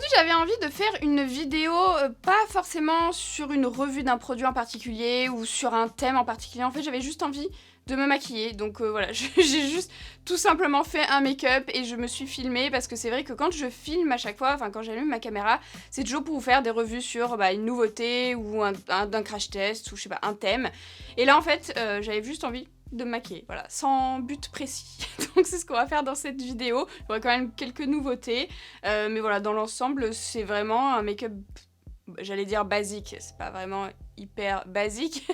Aujourd'hui j'avais envie de faire une vidéo, pas forcément sur une revue d'un produit en particulier ou sur un thème en particulier. En fait j'avais juste envie de me maquiller, donc voilà, j'ai juste tout simplement fait un make-up et je me suis filmée parce que c'est vrai que quand je filme à chaque fois, enfin quand j'allume ma caméra, c'est toujours pour vous faire des revues sur une nouveauté ou d'un crash test ou je sais pas, un thème. Et là en fait j'avais juste envie de me maquiller, voilà, sans but précis. Donc c'est ce qu'on va faire dans cette vidéo. Il y aura quand même quelques nouveautés, mais voilà, dans l'ensemble c'est vraiment un make-up, j'allais dire basique, c'est pas vraiment hyper basique,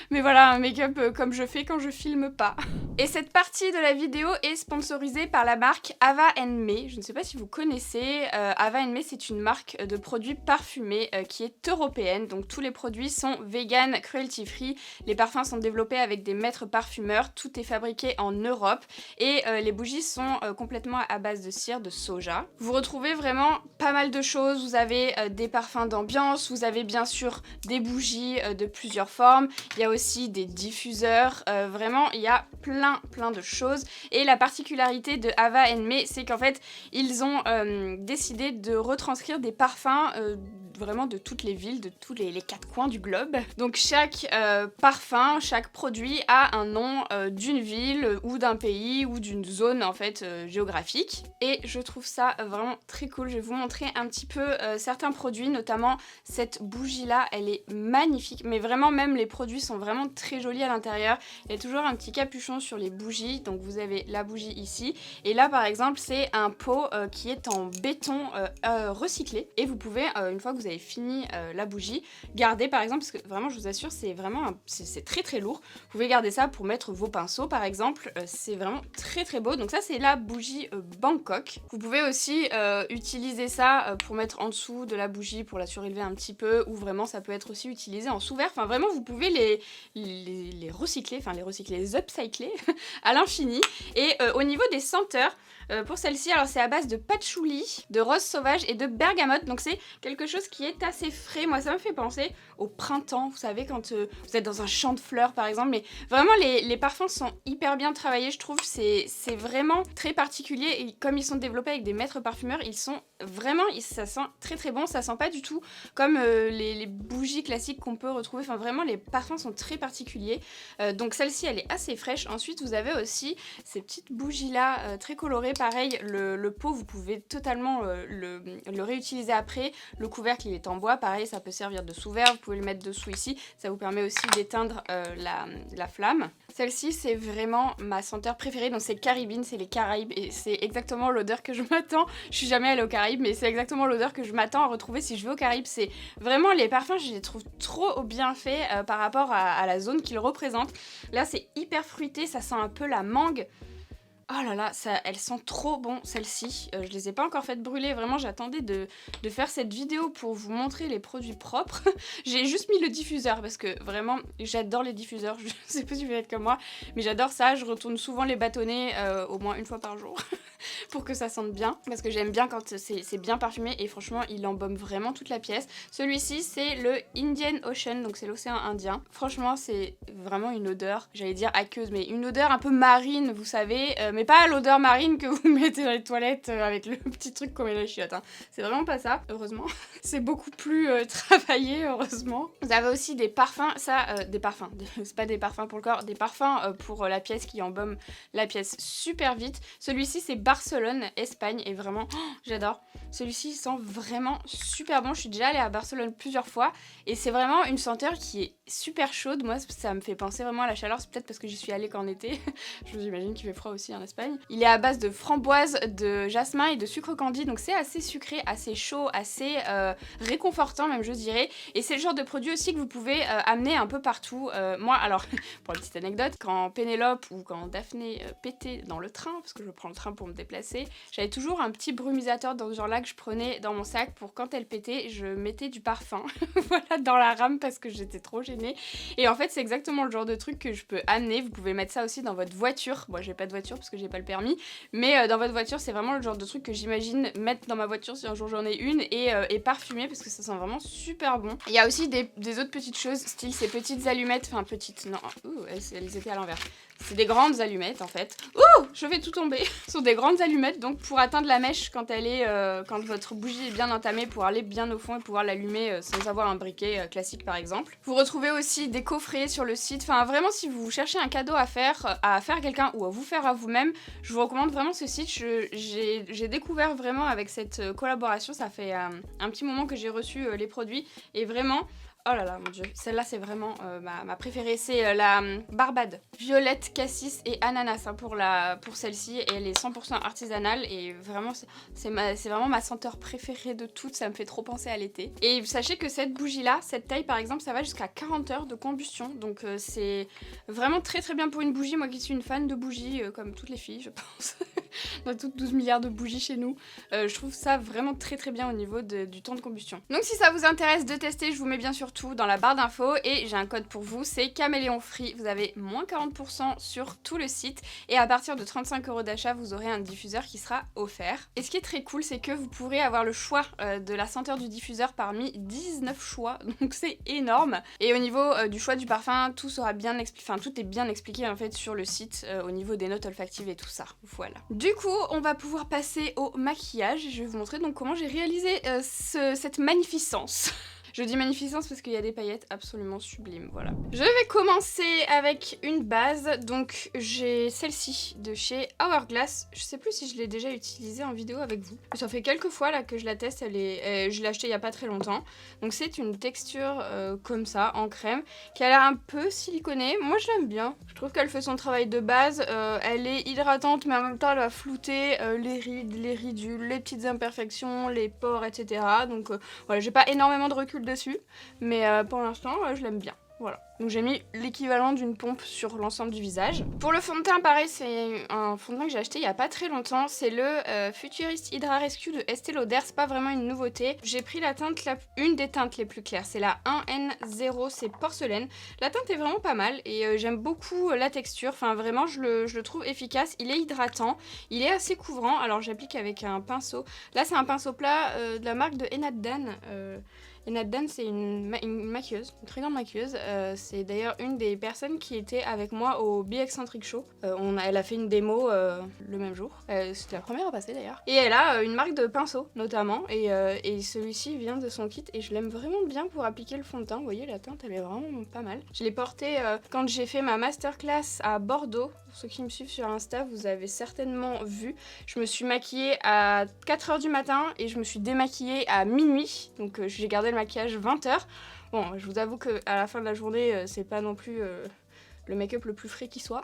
mais voilà, un make-up comme je fais quand je filme pas. Et cette partie de la vidéo est sponsorisée par la marque Ava May. Je ne sais pas si vous connaissez, Ava May c'est une marque de produits parfumés qui est européenne, donc tous les produits sont vegan, cruelty free, les parfums sont développés avec des maîtres parfumeurs, tout est fabriqué en Europe et les bougies sont complètement à base de cire de soja. Vous retrouvez vraiment pas mal de choses, vous avez des parfums d'ambiance, vous avez bien sûr des bougies de plusieurs formes, il y a aussi des diffuseurs, vraiment il y a plein de choses. Et la particularité de Ava May, c'est qu'en fait ils ont décidé de retranscrire des parfums vraiment de toutes les villes, de tous les quatre coins du globe. Donc chaque parfum, chaque produit a un nom d'une ville ou d'un pays ou d'une zone en fait géographique. Et je trouve ça vraiment très cool. Je vais vous montrer un petit peu certains produits, notamment cette bougie là, elle est magnifique, mais vraiment même les produits sont vraiment très jolis à l'intérieur. Il y a toujours un petit capuchon sur les bougies, donc vous avez la bougie ici, et là par exemple c'est un pot qui est en béton recyclé, et vous pouvez, une fois que vous avez fini la bougie, garder par exemple, parce que vraiment je vous assure c'est vraiment, c'est très lourd, vous pouvez garder ça pour mettre vos pinceaux par exemple, c'est vraiment très beau. Donc ça c'est la bougie Bangkok. Vous pouvez aussi utiliser ça pour mettre en dessous de la bougie pour la surélever un petit peu, ou vraiment ça peut être aussi utilisé en sous-verre, enfin vraiment vous pouvez les recycler, les upcycler à l'infini. Et au niveau des senteurs, pour celle-ci, alors c'est à base de patchouli, de rose sauvage et de bergamote, donc c'est quelque chose qui est assez frais. Moi ça me fait penser au printemps, vous savez, quand vous êtes dans un champ de fleurs par exemple, mais vraiment les parfums sont hyper bien travaillés, je trouve, c'est vraiment très particulier, et comme ils sont développés avec des maîtres parfumeurs, ils sont vraiment, ça sent très bon, ça sent pas du tout comme les bougies classiques qu'on peut retrouver, enfin vraiment les parfums sont très particuliers. Donc celle-ci elle est assez fraîche. Ensuite vous avez aussi ces petites bougies là très colorées, pareil le pot vous pouvez totalement le réutiliser après, le couvercle il est en bois, pareil ça peut servir de sous-verre, vous pouvez le mettre dessous ici, ça vous permet aussi d'éteindre la flamme. Celle-ci c'est vraiment ma senteur préférée, donc c'est Caribbean, c'est les Caraïbes, et c'est exactement l'odeur que je m'attends. Je suis jamais allée aux Caraïbes, mais c'est exactement l'odeur que je m'attends à retrouver si je vais aux Caraïbes. C'est vraiment, les parfums je les trouve trop bien faits par rapport à la zone qu'ils représentent. Là c'est hyper fruité, ça sent un peu la mangue. Oh là là, elles sont trop bon celles-ci, je les ai pas encore faites brûler, vraiment j'attendais de faire cette vidéo pour vous montrer les produits propres. J'ai juste mis le diffuseur parce que vraiment j'adore les diffuseurs, je sais pas si vous êtes comme moi, mais j'adore ça, je retourne souvent les bâtonnets au moins une fois par jour pour que ça sente bien, parce que j'aime bien quand c'est bien parfumé, et franchement il embaume vraiment toute la pièce. Celui-ci c'est le Indian Ocean, donc c'est l'océan Indien. Franchement c'est vraiment une odeur, j'allais dire aqueuse, mais une odeur un peu marine, vous savez, mais pas l'odeur marine que vous mettez dans les toilettes avec le petit truc qu'on met dans les chiottes, hein. C'est vraiment pas ça, heureusement. C'est beaucoup plus travaillé, heureusement. Vous avez aussi des parfums, des parfums, c'est pas des parfums pour le corps, des parfums pour la pièce qui embaument la pièce super vite. Celui-ci c'est Barcelone, Espagne, et vraiment, j'adore. Celui-ci il sent vraiment super bon, je suis déjà allée à Barcelone plusieurs fois, et c'est vraiment une senteur qui est super chaude. Moi ça me fait penser vraiment à la chaleur, c'est peut-être parce que j'y suis allée qu'en été. Je vous imagine qu'il fait froid aussi en Espagne. Il est à base de framboise, de jasmin et de sucre candi, donc c'est assez sucré, assez chaud, assez réconfortant même je dirais, et c'est le genre de produit aussi que vous pouvez amener un peu partout. Moi alors, pour une petite anecdote, quand Pénélope ou quand Daphné pétait dans le train, parce que je prends le train pour me déplacer, j'avais toujours un petit brumisateur dans ce genre là que je prenais dans mon sac pour quand elle pétait, je mettais du parfum voilà, dans la rame parce que j'étais trop gênée. Et en fait c'est exactement le genre de truc que je peux amener, vous pouvez mettre ça aussi dans votre voiture. Moi j'ai pas de voiture parce que j'ai pas le permis, mais dans votre voiture c'est vraiment le genre de truc que j'imagine mettre dans ma voiture si un jour j'en ai une, et parfumer parce que ça sent vraiment super bon. Il y a aussi des autres petites choses, style ces petites allumettes, enfin petites, non, elles étaient à l'envers. C'est des grandes allumettes en fait. Ouh, je vais tout tomber. Ce sont des grandes allumettes donc pour atteindre la mèche quand elle est, quand votre bougie est bien entamée, pour aller bien au fond et pouvoir l'allumer sans avoir un briquet classique par exemple. Vous retrouvez aussi des coffrets sur le site. Enfin vraiment si vous cherchez un cadeau à faire à quelqu'un ou à vous faire à vous-même, je vous recommande vraiment ce site. J'ai découvert vraiment avec cette collaboration, ça fait un petit moment que j'ai reçu les produits et vraiment... Oh là là, mon dieu, celle-là c'est vraiment ma préférée, c'est la Barbade. Violette, cassis et ananas hein, pour celle-ci, et elle est 100% artisanale et vraiment c'est vraiment ma senteur préférée de toutes, ça me fait trop penser à l'été. Et sachez que cette bougie-là, cette taille par exemple, ça va jusqu'à 40 heures de combustion, donc c'est vraiment très très bien pour une bougie, moi qui suis une fan de bougies, comme toutes les filles je pense. On a toutes 12 milliards de bougies chez nous, je trouve ça vraiment très très bien au niveau du temps de combustion. Donc si ça vous intéresse de tester, je vous mets bien sûr tout dans la barre d'infos et j'ai un code pour vous, c'est Caméléon Free. Vous avez moins 40% sur tout le site et à partir de 35 € d'achat, vous aurez un diffuseur qui sera offert. Et ce qui est très cool, c'est que vous pourrez avoir le choix de la senteur du diffuseur parmi 19 choix, donc c'est énorme. Et au niveau du choix du parfum, tout sera bien expliqué, enfin tout est bien expliqué en fait sur le site au niveau des notes olfactives et tout ça. Voilà. Du coup, on va pouvoir passer au maquillage. Je vais vous montrer donc comment j'ai réalisé cette magnificence. Je dis magnificence parce qu'il y a des paillettes absolument sublimes, voilà. Je vais commencer avec une base, donc j'ai celle-ci de chez Hourglass. Je sais plus si je l'ai déjà utilisée en vidéo avec vous. Ça fait quelques fois là que je la teste, je l'ai achetée il y a pas très longtemps. Donc c'est une texture comme ça, en crème, qui a l'air un peu siliconée. Moi je l'aime bien, je trouve qu'elle fait son travail de base. Elle est hydratante mais en même temps elle va flouter les rides, les ridules, les petites imperfections, les pores, etc. Donc voilà, j'ai pas énormément de recul dessus, mais pour l'instant je l'aime bien. Voilà, donc j'ai mis l'équivalent d'une pompe sur l'ensemble du visage. Pour le fond de teint, pareil, c'est un fond de teint que j'ai acheté il y a pas très longtemps. C'est le Futurist Hydra Rescue de Estée Lauder. C'est pas vraiment une nouveauté. J'ai pris la teinte, une des teintes les plus claires. C'est la 1N0, c'est porcelaine. La teinte est vraiment pas mal et j'aime beaucoup la texture. Enfin, vraiment, je le trouve efficace. Il est hydratant, il est assez couvrant. Alors, j'applique avec un pinceau. Là, c'est un pinceau plat de la marque de Enad Dan. Enad Dan, c'est une maquilleuse, une très grande maquilleuse. C'est d'ailleurs une des personnes qui était avec moi au Be Eccentric Show. Elle a fait une démo le même jour. C'était la première à passer d'ailleurs. Et elle a une marque de pinceau notamment. Et celui-ci vient de son kit et je l'aime vraiment bien pour appliquer le fond de teint. Vous voyez, la teinte, elle est vraiment pas mal. Je l'ai porté quand j'ai fait ma masterclass à Bordeaux. Pour ceux qui me suivent sur Insta, vous avez certainement vu. Je me suis maquillée à 4 h du matin et je me suis démaquillée à minuit. Donc j'ai gardé le maquillage 20 h. Bon, je vous avoue qu'à la fin de la journée, c'est pas non plus le make-up le plus frais qui soit.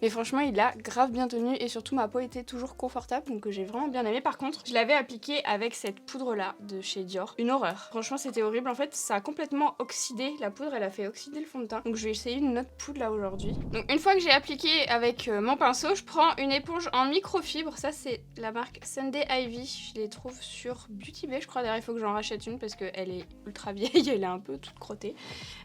Mais franchement, il a grave bien tenu et surtout ma peau était toujours confortable, donc j'ai vraiment bien aimé. Par contre, je l'avais appliqué avec cette poudre-là de chez Dior. Une horreur. Franchement, c'était horrible. En fait, ça a complètement oxydé. La poudre, elle a fait oxyder le fond de teint. Donc je vais essayer une autre poudre là aujourd'hui. Donc une fois que j'ai appliqué avec mon pinceau, je prends une éponge en microfibre. Ça, c'est la marque Sunday Ivy. Je les trouve sur Beauty Bay, je crois. D'ailleurs, il faut que j'en rachète une parce qu'elle est ultra vieille. Elle est un peu toute crottée.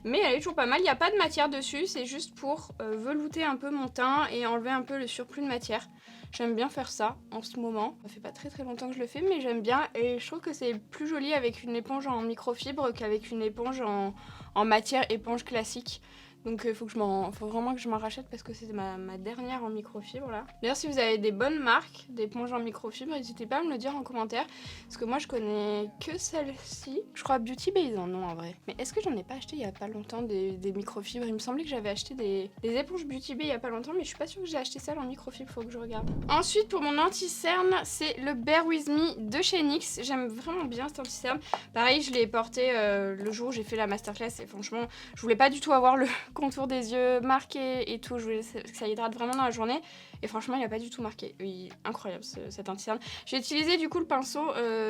Mais elle est toujours pas mal. Il n'y a pas de matière dessus. C'est juste pour velouter un peu mon teint et enlever un peu le surplus de matière. J'aime bien faire ça en ce moment. Ça fait pas très longtemps que je le fais, mais j'aime bien et je trouve que c'est plus joli avec une éponge en microfibre qu'avec une éponge en matière éponge classique. Donc il faut vraiment que je m'en rachète parce que c'est ma dernière en microfibre là. D'ailleurs, si vous avez des bonnes marques d'éponges en microfibre, n'hésitez pas à me le dire en commentaire. Parce que moi je connais que celle-ci. Je crois Beauty Bay ils en ont en vrai. Mais est-ce que j'en ai pas acheté il y a pas longtemps des microfibres? Il me semblait que j'avais acheté des éponges Beauty Bay il y a pas longtemps, mais je suis pas sûre que j'ai acheté celle en microfibre, faut que je regarde. Ensuite pour mon anti-cerne, c'est le Bear With Me de chez NYX. J'aime vraiment bien cet anti-cerne. Pareil, je l'ai porté le jour où j'ai fait la masterclass et franchement, je voulais pas du tout avoir le contour des yeux marqué et tout, je voulais que ça hydrate vraiment dans la journée et franchement il a pas du tout marqué. Oui, incroyable cet anti-cerne. J'ai utilisé du coup le pinceau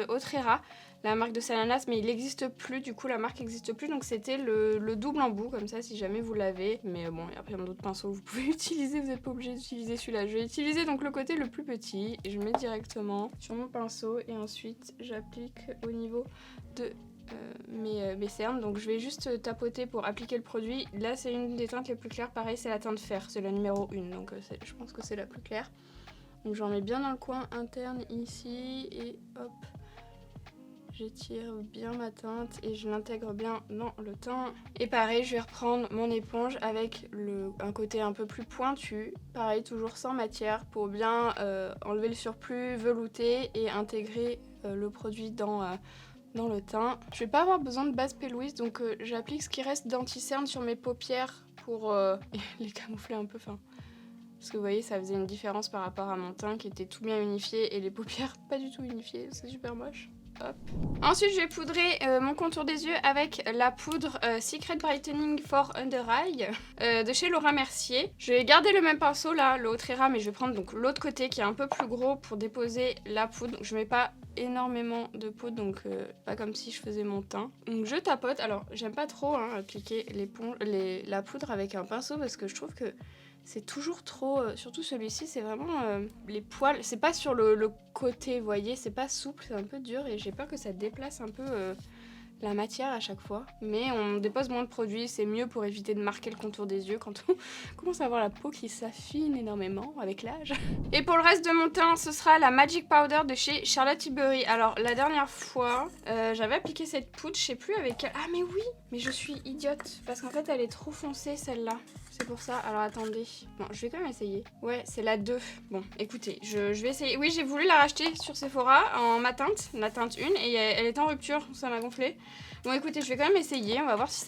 Otrera, la marque de Salanas, mais il n'existe plus, du coup la marque n'existe plus, donc c'était le double embout comme ça si jamais vous l'avez. Mais bon, après il y a d'autres pinceaux que vous pouvez utiliser, vous n'êtes pas obligé d'utiliser celui-là. Je vais utiliser donc le côté le plus petit et je mets directement sur mon pinceau et ensuite j'applique au niveau de mes cernes. Donc je vais juste tapoter pour appliquer le produit. Là c'est une des teintes les plus claires, pareil c'est la teinte fer, c'est la numéro 1, donc je pense que c'est la plus claire. Donc j'en mets bien dans le coin interne ici et hop, j'étire bien ma teinte et je l'intègre bien dans le teint. Et pareil, je vais reprendre mon éponge avec un côté un peu plus pointu. Pareil, toujours sans matière pour bien enlever le surplus, velouter et intégrer le produit dans le teint. Je vais pas avoir besoin de base P. Louise, donc j'applique ce qui reste d'anti-cerne sur mes paupières pour les camoufler un peu. Parce que vous voyez, ça faisait une différence par rapport à mon teint qui était tout bien unifié et les paupières pas du tout unifiées, c'est super moche. Hop. Ensuite, je vais poudrer mon contour des yeux avec la poudre Secret Brightening for Under Eye de chez Laura Mercier. Je vais garder le même pinceau là, le Otrera, mais je vais prendre donc l'autre côté qui est un peu plus gros pour déposer la poudre. Donc, je mets pas énormément de poudre, donc pas comme si je faisais mon teint. Donc je tapote. Alors, j'aime pas trop appliquer la poudre avec un pinceau parce que je trouve que c'est toujours trop, surtout celui-ci, c'est vraiment les poils, c'est pas sur le côté, vous voyez, c'est pas souple, c'est un peu dur et j'ai peur que ça déplace un peu la matière à chaque fois. Mais on dépose moins de produits, c'est mieux pour éviter de marquer le contour des yeux quand on commence à avoir la peau qui s'affine énormément avec l'âge. Et pour le reste de mon teint, ce sera la Magic Powder de chez Charlotte Tilbury. Alors la dernière fois, j'avais appliqué cette poudre, je sais plus avec quelle... Ah mais oui, mais je suis idiote parce qu'en fait elle est trop foncée celle-là. C'est pour ça, alors attendez. Bon, je vais quand même essayer. Ouais, c'est la 2. Bon, écoutez, je vais essayer. Oui, j'ai voulu la racheter sur Sephora en ma teinte, la teinte 1, et elle est en rupture, ça m'a gonflé. Bon, écoutez, je vais quand même essayer. On va voir si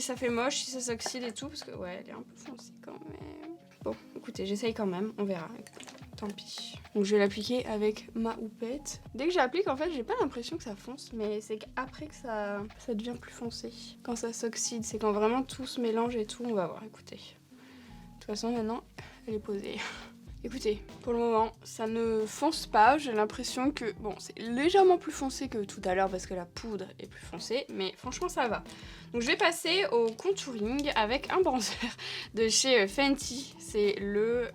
ça fait moche, si ça s'oxyde et tout, parce que ouais, elle est un peu foncée quand même. Bon, écoutez, j'essaye quand même, on verra. Tant pis. Donc je vais l'appliquer avec ma houppette. Dès que j'applique, en fait, j'ai pas l'impression que ça fonce, mais c'est qu'après que ça devient plus foncé. Quand ça s'oxyde, c'est quand vraiment tout se mélange et tout. On va voir, écoutez. De toute façon, maintenant, elle est posée. Écoutez, pour le moment, ça ne fonce pas. J'ai l'impression que, bon, c'est légèrement plus foncé que tout à l'heure parce que la poudre est plus foncée, mais franchement, ça va. Donc, je vais passer au contouring avec un bronzer de chez Fenty. C'est le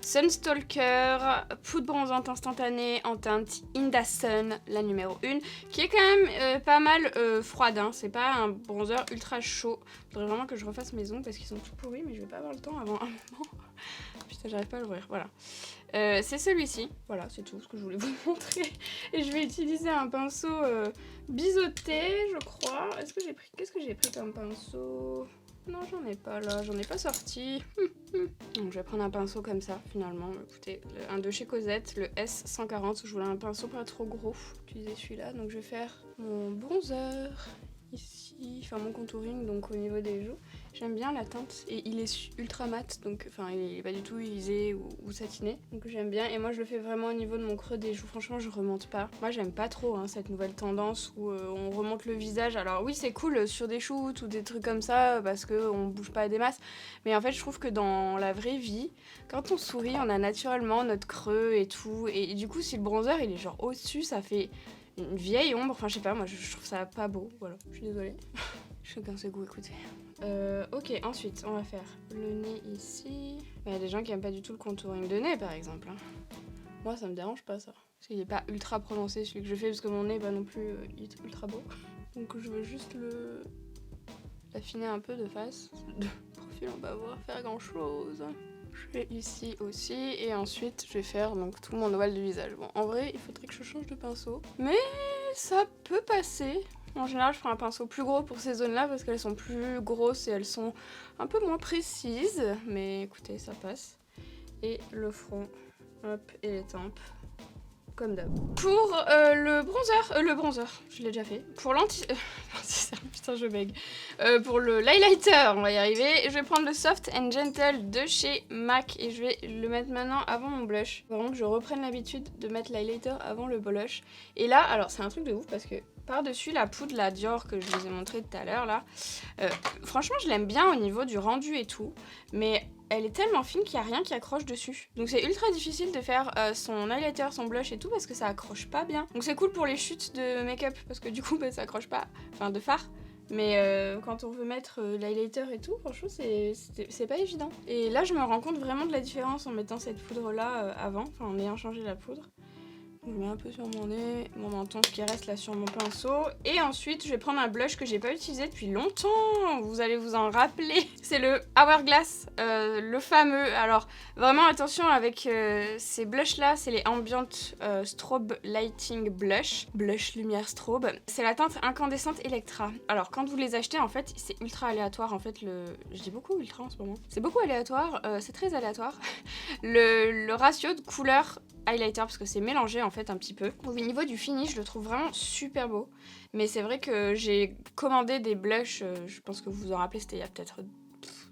Sunstalker poudre bronzante instantanée en teinte In the Sun, la numéro 1, qui est quand même pas mal froide. Hein. C'est pas un bronzer ultra chaud. Faudrait vraiment que je refasse mes ongles parce qu'ils sont tout pourris, mais je vais pas avoir le temps avant un moment. Putain, j'arrive pas à l'ouvrir, voilà. C'est celui-ci, voilà, c'est tout ce que je voulais vous montrer. Et je vais utiliser un pinceau biseauté, je crois. Qu'est-ce que j'ai pris comme pinceau? Non, j'en ai pas là, j'en ai pas sorti. Donc je vais prendre un pinceau comme ça, finalement. Écoutez, un de chez Cosette, le S140. Je voulais un pinceau pas trop gros. Utiliser celui-là, donc je vais faire mon bronzer ici, enfin mon contouring, donc au niveau des joues. J'aime bien la teinte et il est ultra mat, donc enfin il est pas du tout irisé ou satiné, donc j'aime bien. Et moi je le fais vraiment au niveau de mon creux des joues, franchement je remonte pas. Moi j'aime pas trop hein, cette nouvelle tendance où on remonte le visage. Alors oui c'est cool sur des shoots ou des trucs comme ça parce qu'on bouge pas des masses, mais en fait je trouve que dans la vraie vie, quand on sourit on a naturellement notre creux et tout, et du coup si le bronzer il est genre au-dessus, ça fait une vieille ombre, enfin je sais pas, moi je trouve ça pas beau, voilà, je suis désolée. Chacun ses goûts, écoutez. Ok, ensuite on va faire le nez ici. Il y a des gens qui aiment pas du tout le contouring de nez par exemple. Hein. Moi ça me dérange pas ça. Parce qu'il est pas ultra prononcé celui que je fais parce que mon nez est pas non plus ultra beau. Donc je veux juste l'affiner un peu de face. De profil on va voir faire grand chose. Je fais ici aussi et ensuite je vais faire donc tout mon ovale du visage. Bon en vrai il faudrait que je change de pinceau. Mais ça peut passer. En général, je prends un pinceau plus gros pour ces zones-là parce qu'elles sont plus grosses et elles sont un peu moins précises. Mais écoutez, ça passe. Et le front, hop, et les tempes, comme d'hab. Pour le bronzer, je l'ai déjà fait. Pour putain, je bègue. Pour l'highlighter, on va y arriver. Je vais prendre le Soft and Gentle de chez MAC et je vais le mettre maintenant avant mon blush. Vraiment que je reprenne l'habitude de mettre l'highlighter avant le blush. Et là, alors c'est un truc de ouf parce que par-dessus la poudre, la Dior que je vous ai montré tout à l'heure là, franchement je l'aime bien au niveau du rendu et tout, mais elle est tellement fine qu'il n'y a rien qui accroche dessus. Donc c'est ultra difficile de faire son highlighter, son blush et tout parce que ça accroche pas bien. Donc c'est cool pour les chutes de make-up parce que du coup bah, ça accroche pas, enfin de fard. Mais quand on veut mettre l'highlighter et tout, franchement c'est pas évident. Et là je me rends compte vraiment de la différence en mettant cette poudre là avant, enfin en ayant changé la poudre. Je mets un peu sur mon nez, mon menton, ce qui reste là sur mon pinceau. Et ensuite, je vais prendre un blush que j'ai pas utilisé depuis longtemps. Vous allez vous en rappeler. C'est le Hourglass, le fameux. Alors, vraiment attention avec ces blushs-là. C'est les Ambient Strobe Lighting Blush. Blush lumière strobe. C'est la teinte incandescente Electra. Alors, quand vous les achetez, en fait, c'est ultra aléatoire. En fait, je dis beaucoup ultra en ce moment. C'est beaucoup aléatoire. C'est très aléatoire. Le ratio de couleur highlighter parce que c'est mélangé en fait un petit peu. Au niveau du finish, je le trouve vraiment super beau. Mais c'est vrai que j'ai commandé des blushs, je pense que vous vous en rappelez, c'était il y a peut-être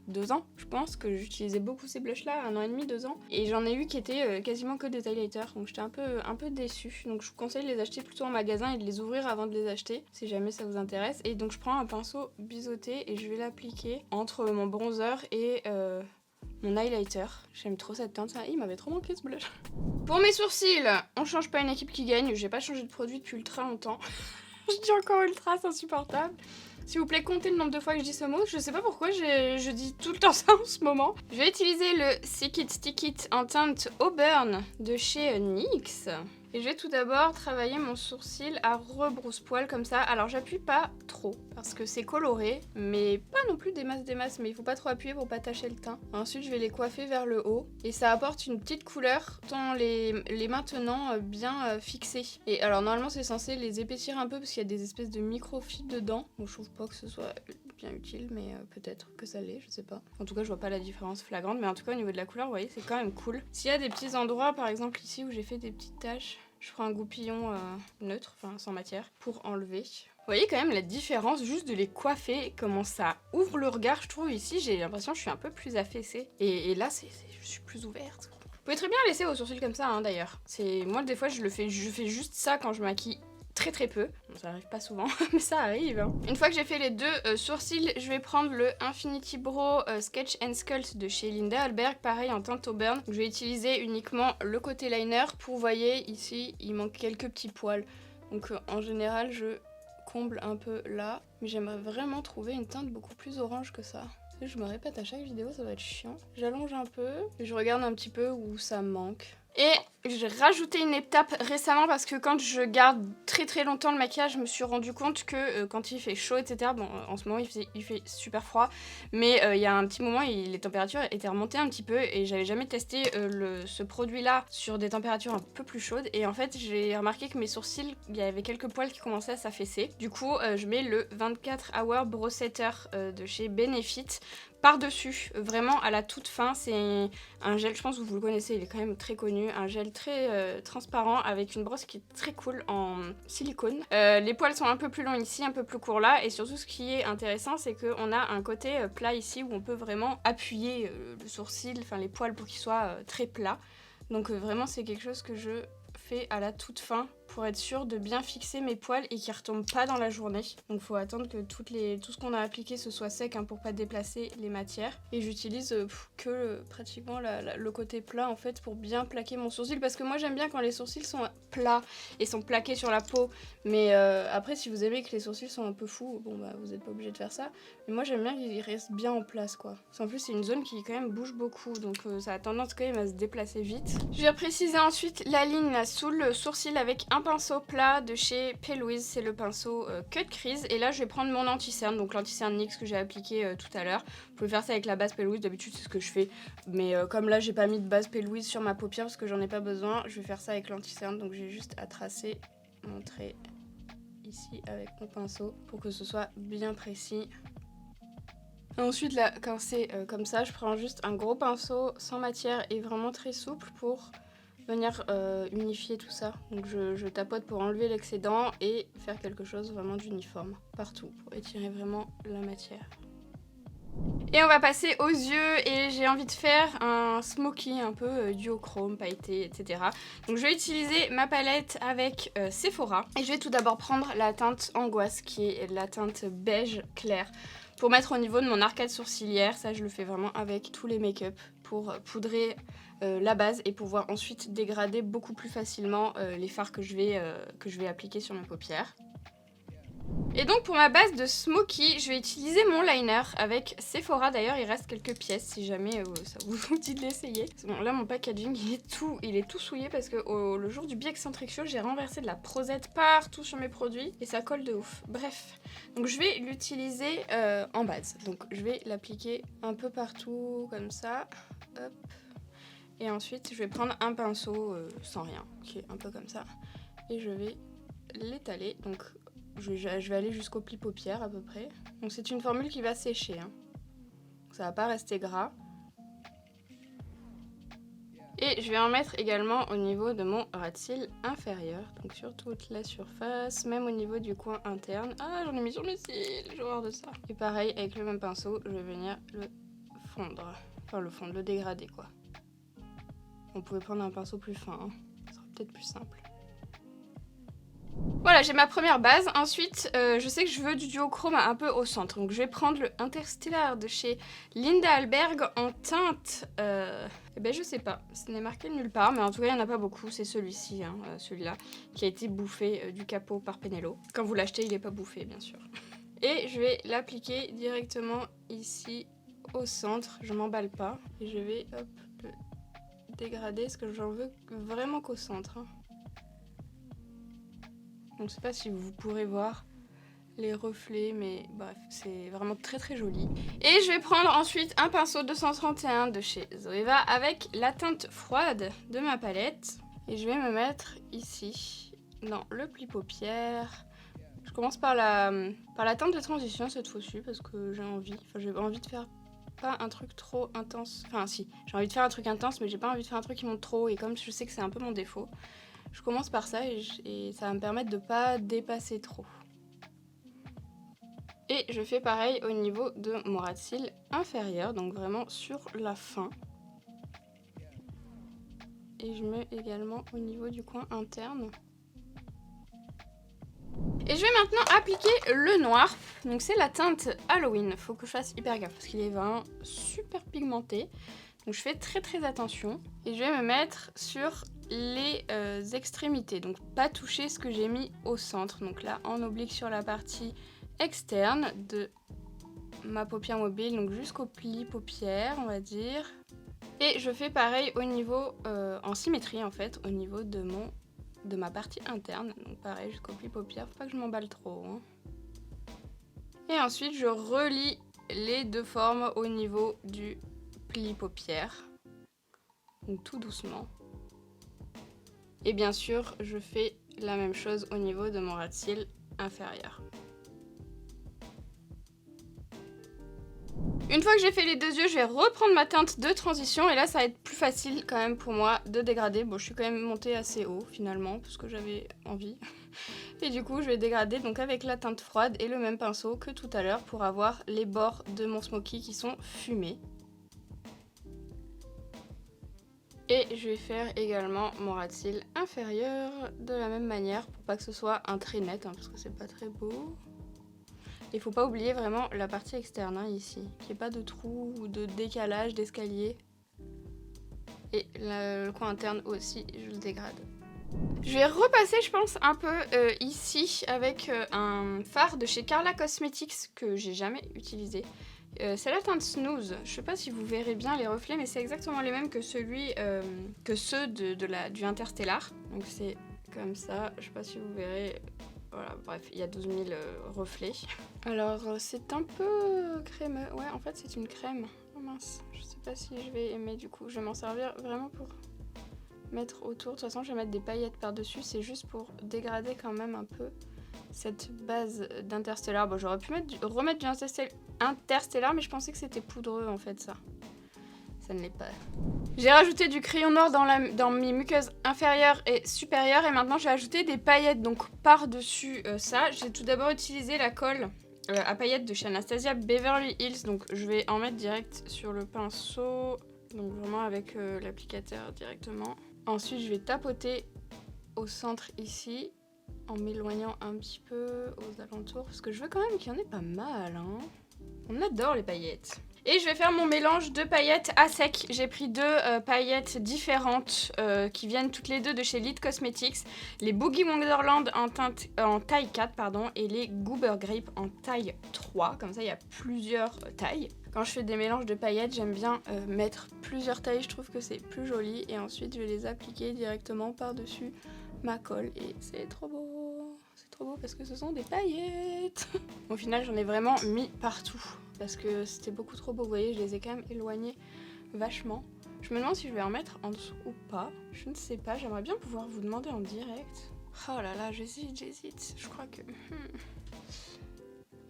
2 ans, je pense, que j'utilisais beaucoup ces blushs-là, 1 an et demi, 2 ans. Et j'en ai eu qui étaient quasiment que des highlighters, donc j'étais un peu déçue. Donc je vous conseille de les acheter plutôt en magasin et de les ouvrir avant de les acheter, si jamais ça vous intéresse. Et donc je prends un pinceau biseauté et je vais l'appliquer entre mon bronzer et mon highlighter. J'aime trop cette teinte, il m'avait trop manqué ce blush. Pour mes sourcils, on change pas une équipe qui gagne. J'ai pas changé de produit depuis ultra longtemps. Je dis encore ultra, c'est insupportable. S'il vous plaît, comptez le nombre de fois que je dis ce mot. Je sais pas pourquoi je dis tout le temps ça en ce moment. Je vais utiliser le Stick It Stick It en teinte Auburn de chez NYX. Et je vais tout d'abord travailler mon sourcil à rebrousse-poil comme ça. Alors j'appuie pas trop parce que c'est coloré, mais pas non plus des masses, mais il faut pas trop appuyer pour pas tacher le teint. Ensuite je vais les coiffer vers le haut et ça apporte une petite couleur tout en les maintenant bien fixés. Et alors normalement c'est censé les épaissir un peu parce qu'il y a des espèces de microfibres dedans. Bon, je trouve pas que ce soit bien utile, mais peut-être que ça l'est, je sais pas. En tout cas je vois pas la différence flagrante, mais en tout cas au niveau de la couleur, vous voyez, c'est quand même cool. S'il y a des petits endroits, par exemple ici où j'ai fait des petites taches, je prends un goupillon neutre, enfin sans matière, pour enlever. Vous voyez quand même la différence juste de les coiffer, comment ça ouvre le regard, je trouve. Ici, j'ai l'impression que je suis un peu plus affaissée. Et là, je suis plus ouverte. Vous pouvez très bien laisser vos sourcils comme ça, hein, d'ailleurs. Moi, des fois, je fais juste ça quand je maquille très peu. Bon, ça arrive pas souvent, mais ça arrive. Hein. Une fois que j'ai fait les 2 sourcils, je vais prendre le Infinity Brow Sketch and Sculpt de chez Linda Alberg, pareil en teinte Auburn. Je vais utiliser uniquement le côté liner pour, vous voyez, ici, il manque quelques petits poils. Donc en général, je comble un peu là. Mais j'aimerais vraiment trouver une teinte beaucoup plus orange que ça. Je me répète à chaque vidéo, ça va être chiant. J'allonge un peu et je regarde un petit peu où ça manque. Et j'ai rajouté une étape récemment parce que quand je garde très longtemps le maquillage, je me suis rendu compte que quand il fait chaud, etc. Bon, en ce moment il fait super froid, mais il y a un petit moment, les températures étaient remontées un petit peu et j'avais jamais testé ce produit-là sur des températures un peu plus chaudes. Et en fait, j'ai remarqué que mes sourcils, il y avait quelques poils qui commençaient à s'affaisser. Du coup, je mets le 24 Hour Brow Setter de chez Benefit par-dessus, vraiment à la toute fin. C'est un gel, je pense que vous le connaissez, il est quand même très connu, un gel très transparent avec une brosse qui est très cool en silicone. Les poils sont un peu plus longs ici, un peu plus courts là, et surtout ce qui est intéressant, c'est qu'on a un côté plat ici où on peut vraiment appuyer le sourcil, enfin les poils pour qu'ils soient très plats. Donc vraiment c'est quelque chose que je fais à la toute fin pour être sûre de bien fixer mes poils et qu'ils ne retombent pas dans la journée. Donc faut attendre que tout ce qu'on a appliqué ce soit sec, hein, pour pas déplacer les matières. Et j'utilise que pratiquement le côté plat en fait pour bien plaquer mon sourcil, parce que moi j'aime bien quand les sourcils sont plats et sont plaqués sur la peau. Mais après si vous aimez que les sourcils sont un peu fous, bon bah vous n'êtes pas obligé de faire ça. Mais moi j'aime bien qu'ils restent bien en place quoi. Parce qu'en plus c'est une zone qui quand même bouge beaucoup, donc ça a tendance quand même à se déplacer vite. Je vais préciser ensuite la ligne là sous le sourcil avec un pinceau plat de chez P. Louise, c'est le pinceau Cut Crease. Et là je vais prendre mon anti-cerne, donc l'anti-cerne NYX que j'ai appliqué tout à l'heure. Vous pouvez faire ça avec la base P. Louise, d'habitude c'est ce que je fais. Mais comme là j'ai pas mis de base P. Louise sur ma paupière parce que j'en ai pas besoin, je vais faire ça avec l'anti-cerne. Donc j'ai juste à tracer mon trait ici avec mon pinceau pour que ce soit bien précis. Ensuite là, quand c'est comme ça, je prends juste un gros pinceau sans matière et vraiment très souple pour venir unifier tout ça. Donc je tapote pour enlever l'excédent et faire quelque chose vraiment d'uniforme partout pour étirer vraiment la matière. Et on va passer aux yeux et j'ai envie de faire un smoky un peu duochrome, pailleté, etc. Donc je vais utiliser ma palette avec Sephora et je vais tout d'abord prendre la teinte Angoisse qui est la teinte beige clair pour mettre au niveau de mon arcade sourcilière. Ça je le fais vraiment avec tous les make-up pour poudrer la base et pouvoir ensuite dégrader beaucoup plus facilement les fards que je vais appliquer sur mes paupières. Et donc pour ma base de Smoky, je vais utiliser mon liner avec Sephora. D'ailleurs, il reste quelques pièces si jamais ça vous dit de l'essayer. Bon, là mon packaging il est tout souillé parce que le jour du Bi-Excentric Show, j'ai renversé de la Prosette partout sur mes produits et ça colle de ouf. Bref, donc je vais l'utiliser en base. Donc je vais l'appliquer un peu partout comme ça. Hop. Et ensuite, je vais prendre un pinceau sans rien, qui est un peu comme ça. Et je vais l'étaler. Donc je vais aller jusqu'au pli paupières à peu près. Donc c'est une formule qui va sécher, hein. Ça va pas rester gras. Et je vais en mettre également au niveau de mon ras de cils inférieur. Donc sur toute la surface, même au niveau du coin interne. Ah, j'en ai mis sur mes cils, j'ai horreur de ça. Et pareil, avec le même pinceau, je vais venir le fondre. Enfin le fondre, le dégrader quoi. On pouvait prendre un pinceau plus fin, hein. Ça sera peut-être plus simple. Voilà, j'ai ma première base. Ensuite, je sais que je veux du duochrome un peu au centre. Donc je vais prendre le Interstellar de chez Linda Alberg en teinte... Eh ben je sais pas, ce n'est marqué nulle part. Mais en tout cas, il n'y en a pas beaucoup. C'est celui-ci, hein, celui-là, qui a été bouffé du capot par Penello. Quand vous l'achetez, il n'est pas bouffé, bien sûr. Et je vais l'appliquer directement ici, au centre. Je m'emballe pas. Et je vais, hop, le dégrader, parce que j'en veux vraiment qu'au centre, hein. Donc je sais pas si vous pourrez voir les reflets, mais bref, c'est vraiment très très joli. Et je vais prendre ensuite un pinceau 231 de chez Zoeva avec la teinte froide de ma palette. Et je vais me mettre ici, dans le pli paupières. Je commence par la teinte de transition cette fois-ci, parce que j'ai envie de faire pas un truc trop intense. Enfin si, j'ai envie de faire un truc intense, mais j'ai pas envie de faire un truc qui monte trop. Et comme je sais que c'est un peu mon défaut, je commence par ça et ça va me permettre de pas dépasser trop. Et je fais pareil au niveau de mon ras de cils inférieur, donc vraiment sur la fin. Et je mets également au niveau du coin interne. Et je vais maintenant appliquer le noir. Donc c'est la teinte Halloween. Faut que je fasse hyper gaffe parce qu'il est vraiment super pigmenté. Donc je fais très très attention. Et je vais me mettre sur les extrémités. Donc pas toucher ce que j'ai mis au centre. Donc là en oblique sur la partie externe de ma paupière mobile. Donc jusqu'au pli paupière on va dire. Et je fais pareil au niveau, en symétrie en fait, au niveau de ma partie interne. Donc pareil jusqu'au pli paupière. Faut pas que je m'emballe trop, hein. Et ensuite je relie les deux formes au niveau du pli paupière. Donc tout doucement. Et bien sûr, je fais la même chose au niveau de mon ras de cils inférieur. Une fois que j'ai fait les deux yeux, je vais reprendre ma teinte de transition. Et là, ça va être plus facile quand même pour moi de dégrader. Bon, je suis quand même montée assez haut finalement, parce que j'avais envie. Et du coup, je vais dégrader donc avec la teinte froide et le même pinceau que tout à l'heure pour avoir les bords de mon smoky qui sont fumés. Et je vais faire également mon ras de cils inférieur de la même manière pour pas que ce soit un trait net, hein, parce que c'est pas très beau. Il faut pas oublier vraiment la partie externe, hein, ici, qu'il n'y ait pas de trou ou de décalage d'escalier. Et le coin interne aussi, je le dégrade. Je vais repasser, je pense, un peu ici avec un fard de chez Carla Cosmetics que j'ai jamais utilisé. C'est la teinte Snooze. Je sais pas si vous verrez bien les reflets, mais c'est exactement les mêmes que ceux du Interstellar. Donc c'est comme ça. Je sais pas si vous verrez. Voilà, bref, il y a 12 000 reflets. Alors c'est un peu crémeux. Ouais, en fait c'est une crème. Oh mince, je sais pas si je vais aimer du coup. Je vais m'en servir vraiment pour mettre autour. De toute façon, je vais mettre des paillettes par-dessus. C'est juste pour dégrader quand même un peu cette base d'Interstellar. Bon, j'aurais pu remettre du Interstellar, mais je pensais que c'était poudreux en fait ça. Ça ne l'est pas. J'ai rajouté du crayon noir dans mes muqueuses inférieures et supérieures. Et maintenant, j'ai ajouté des paillettes donc par-dessus ça. J'ai tout d'abord utilisé la colle à paillettes de chez Anastasia Beverly Hills. Donc, je vais en mettre direct sur le pinceau. Donc, vraiment avec l'applicateur directement. Ensuite, je vais tapoter au centre ici, en m'éloignant un petit peu aux alentours. Parce que je veux quand même qu'il y en ait pas mal, hein. On adore les paillettes. Et je vais faire mon mélange de paillettes à sec. J'ai pris deux paillettes différentes qui viennent toutes les deux de chez Lite Cosmetics. Les Boogie Wonderland en taille 4 pardon, et les Goober Grape en taille 3. Comme ça, il y a plusieurs tailles. Quand je fais des mélanges de paillettes, j'aime bien mettre plusieurs tailles. Je trouve que c'est plus joli. Et ensuite, je vais les appliquer directement par-dessus ma colle. Et c'est trop beau. C'est trop beau parce que ce sont des paillettes. Au final, j'en ai vraiment mis partout. Parce que c'était beaucoup trop beau. Vous voyez, je les ai quand même éloignés vachement. Je me demande si je vais en mettre en dessous ou pas. Je ne sais pas. J'aimerais bien pouvoir vous demander en direct. Oh là là, j'hésite. Je crois que...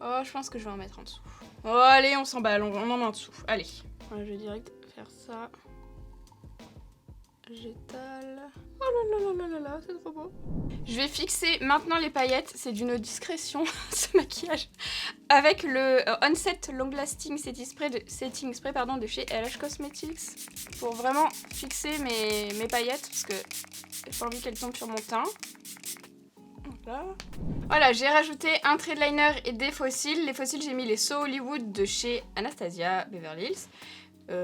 Oh, je pense que je vais en mettre en dessous. Oh, allez, on s'emballe, on en met en dessous. Allez. Ouais, je vais direct faire ça. J'étale. Oh là là, c'est trop beau. Je vais fixer maintenant les paillettes. C'est d'une discrétion, ce maquillage. Avec le Onset Long Lasting Setting Spray de chez LH Cosmetics. Pour vraiment fixer mes paillettes. Parce que j'ai pas envie qu'elles tombent sur mon teint. Voilà, j'ai rajouté un trait de liner et des faux cils. Les faux cils, j'ai mis les So Hollywood de chez Anastasia Beverly Hills.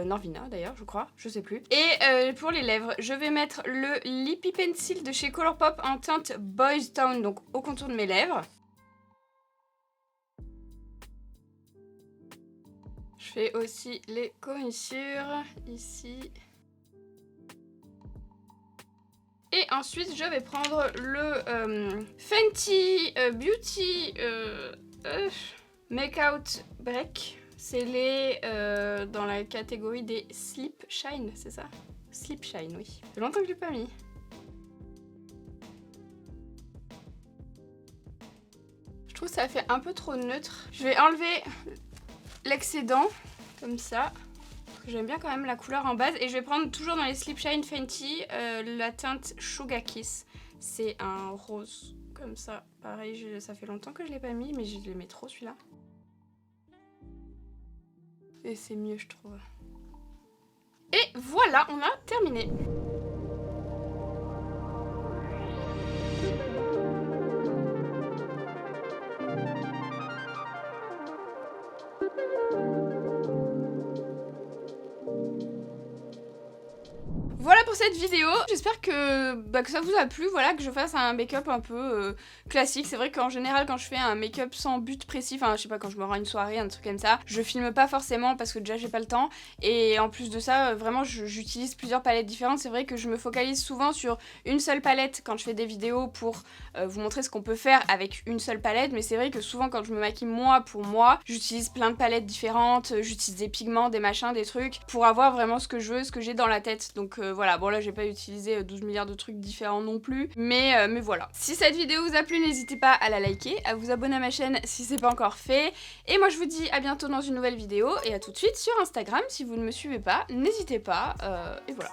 Norvina d'ailleurs, je crois, je sais plus. Et pour les lèvres, je vais mettre le Lippy Pencil de chez Colourpop en teinte Boys Town, donc au contour de mes lèvres. Je fais aussi les commissures ici. Et ensuite, je vais prendre le Fenty Beauty Make-out Break. C'est les dans la catégorie des Slip Shine, c'est ça? Slip Shine, oui. Ça fait longtemps que je l'ai pas mis. Je trouve que ça fait un peu trop neutre. Je vais enlever l'excédent, comme ça. J'aime bien quand même la couleur en base. Et je vais prendre toujours dans les Slip Shine Fenty la teinte Sugar Kiss. C'est un rose comme ça. Pareil, ça fait longtemps que je l'ai pas mis, mais je l'aimais trop celui-là. Et c'est mieux, je trouve. Et voilà, on a terminé. Voilà pour cette vidéo, j'espère que ça vous a plu, voilà, que je fasse un make-up un peu classique. C'est vrai qu'en général quand je fais un make-up sans but précis, enfin je sais pas, quand je me rends à une soirée, un truc comme ça, je filme pas forcément parce que déjà j'ai pas le temps. Et en plus de ça, vraiment j'utilise plusieurs palettes différentes. C'est vrai que je me focalise souvent sur une seule palette quand je fais des vidéos pour vous montrer ce qu'on peut faire avec une seule palette. Mais c'est vrai que souvent quand je me maquille moi pour moi, j'utilise plein de palettes différentes, j'utilise des pigments, des machins, des trucs, pour avoir vraiment ce que je veux, ce que j'ai dans la tête. Donc voilà, bon là j'ai pas utilisé 12 milliards de trucs différents non plus, mais voilà. Si cette vidéo vous a plu, n'hésitez pas à la liker, à vous abonner à ma chaîne si c'est pas encore fait, et moi je vous dis à bientôt dans une nouvelle vidéo, et à tout de suite sur Instagram si vous ne me suivez pas, n'hésitez pas, et voilà.